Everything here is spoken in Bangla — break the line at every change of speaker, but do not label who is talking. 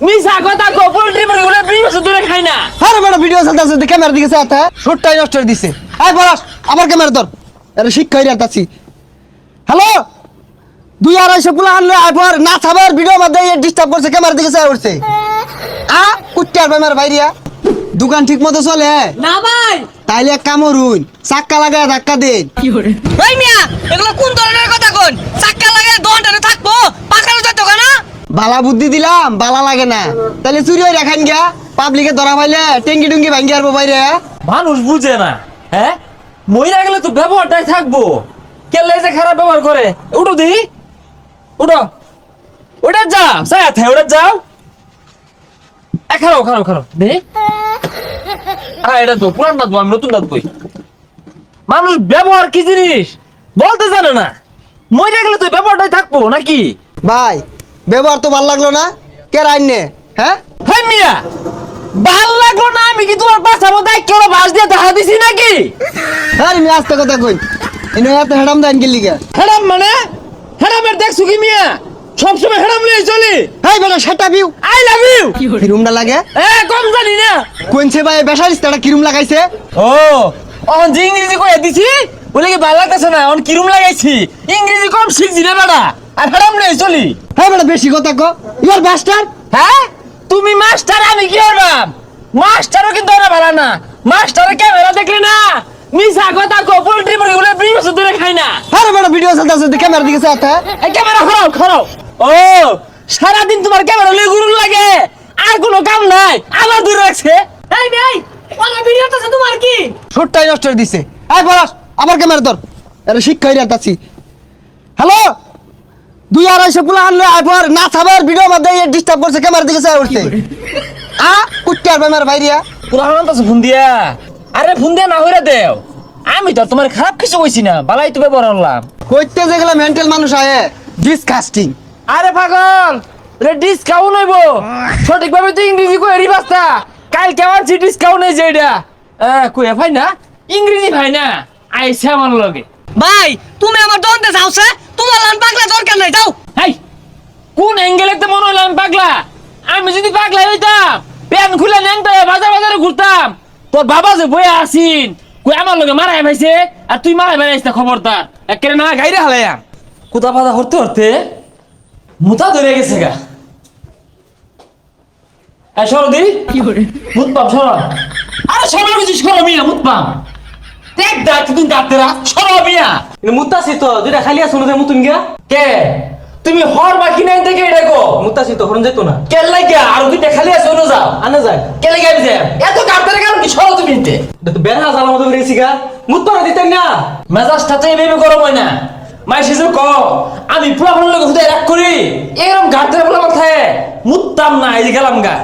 মিছা কথা কো পোল্ট্রি মুরগিগুলো 20 বছর ধরে খাই না।
আরে বড় ভিডিও চলতেছে দেখে ক্যামেরা দিকে চাতা শুটটাই নষ্ট করে দিছে। আয় পলাশ আমার ক্যামেরা ধর। আরে শিক্ষা হইরা তাছি। হ্যালো 2-250 পোলা আনলে আয় পর না ছাবার ভিডিও মধ্যে ডিস্টার্ব করছে ক্যামেরা দিকে চাই উঠছে। কুট্টার বেমার ভাইরিয়া দোকান ঠিক মতো চলে
না ভাই
তাইলে এক কাম করুন চাক্কা লাগায় ধাক্কা দেন।
ওই মিয়া এগুলো কোন ধরনের কথা কোন? চাক্কা লাগে দোকানটাতে থাকবো পাকানো যাতো না?
বালা বুদ্ধি দিলাম বালা লাগে না তাহলে চুরি হয়ে রাখান গিয়া পাবলিকে ধরা পাইলে টেঙ্গি টুঙ্গি ভাঙ্গি আরবো বাইরে।
মানুষ বুঝে না, হ্যাঁ মহিলা গেলে তো ব্যবহারটাই থাকবো। কেলে যে খারাপ ব্যবহার করে উঠো দি উঠো ওটা যাও সাথে ওটা যাও। খারাপ খারাপ খারাপ দে। এটা তো পুরান না তো আমি নতুন না কই। মানুষ ব্যবহার কি জিনিস বলতে জানে না, মহিলা গেলে তো ব্যবহারটাই থাকবো নাকি?
ভাই ব্যবহার তো ভাল লাগলো না কে রাইনে হ্যাঁ
হ্যাঁ মিয়া ভাল লাগলো না, আমি কি তোমার বাঁচাবো দায়িত্ব বাস দিয়ে দেখা দিছি নাকি?
আরে আমি আস্তে কথা কই ইনো এত হেডাম দেন গেলি গা
হেরাম মানে হেরামের দেখছো কি মিয়া সবসময় হেরাম নিয়ে চলি।
হেই বেটা shut up you
I love you.
কিরুমটা লাগে
কম জানি না
কোনছে ভাই বেসারিস তারা কিরুম লাগাইছে।
ও অন যে ইংরেজি কয়ে দিছি বলে কি ভালো লাগতেছে না, অন কিরম লাগাইছি ইংরেজি কম শিখছি না বেটা আর হেরাম নিয়ে চলি।
হ্যাঁ বেটা বেশি কথা কো ইউর মাস্টার।
হ্যাঁ তুমি মাস্টার আমি কি হলাম? মাস্টারও কিন্তু ওরা ভালো না, মাস্টারের ক্যামেরা দেখলে না মিছা কথা কো পোল্ট্রি মুরগিগুলো 20 বছর ধরে খাই না।
আরে বেটা ভিডিও চলতেছে ক্যামেরা দিকে চাতা
এই ক্যামেরা খারাপ খারাপ। ও সারাদিন তোমার ক্যামেরা লই গুরুন লাগে আর কোনো কাম নাই আমার দূরে রাখছে।
এই ভাই ওলা ভিডিওটাছে তোমার কি?
শুটটাই নষ্ট করে দিছে। আয় পলাশ আমার ক্যামেরা ধর। আরে শিক্ষা হইরা তাছি। হ্যালো 2-250 পোলা আনলে আয় পর না ছাবার ভিডিও মধ্যে ডিস্টার্ব করছে ক্যামেরা দিকে চাই উঠছে। কুট্টার বেমার ভাইরিয়া
পুরা হারাম তো ফোন দিয়া। আরে ফোন দিয়া না হইরা দেও, আমি তো তোমার খারাপ কিছু কইছি না, বালাই তো ব্যবহার করলাম।
কইতে যেগুলা মেন্টাল মানুষ আয়ে ডিসকাস্টিং।
আরে পাগল রে ডিসকাউন্ট হইব সঠিকভাবে তো ইংরেজি কই এরি বাস্তা কাল কেমন ছি ডিসকাউন্ট এই যে এটা কই ভাই না ইংরেজি ভাই না আইছে আমার লগে।
ভাই তুমি আমার দন্দে যাওছে তোমার লান পাগলা দরকার নাই যাও।
হাই কোন অ্যাঙ্গেলে তো মনে হলো আমি পাগলা? আমি যদি পাগলা হইতাম প্যান খুলে ন্যাংটা বাজার বাজারে ঘুরতাম। তোর বাবা যে বইয়া আসিন কই আমার লগে মারাই ভাইছে আর তুই মারাই বেড়াইছিস খবরদার একেরে না গাইরে হালাইয়াম। কোথা পাতা হরতে হরতে মুতা ধরে গেছে গা। সরদি কি করে মুত পাম সর। আরে সবার কিছু সর মিয়া মুত পাম দেখ দেখ তুই ডাক্তারা সর মিয়া
মুতাসি তো দুইটা খালি আছে ওদের মুতুন গিয়া
কে তুমি হর বাকি নাই থেকে এটা গো
মুতাসি তো হরন যেত না
কে লাগিয়া আর দুইটা খালি আছে অন্য যাও
আনে যায়
কে লাগিয়া আমি যাই এত ডাক্তারের কারণ কি সর তুমি নিতে
এটা তো বেড়া জ্বালা মতো বেরিয়েছি গা মুত পারা দিতেন না
মেজাজটা তো এভাবে গরম হয় না। মাই শিশু ক আমি পুরা লোক হুদায় রাগ করি এরকম ঘাটতে বলে মাথায় মুততাম না এই যে গেলাম গা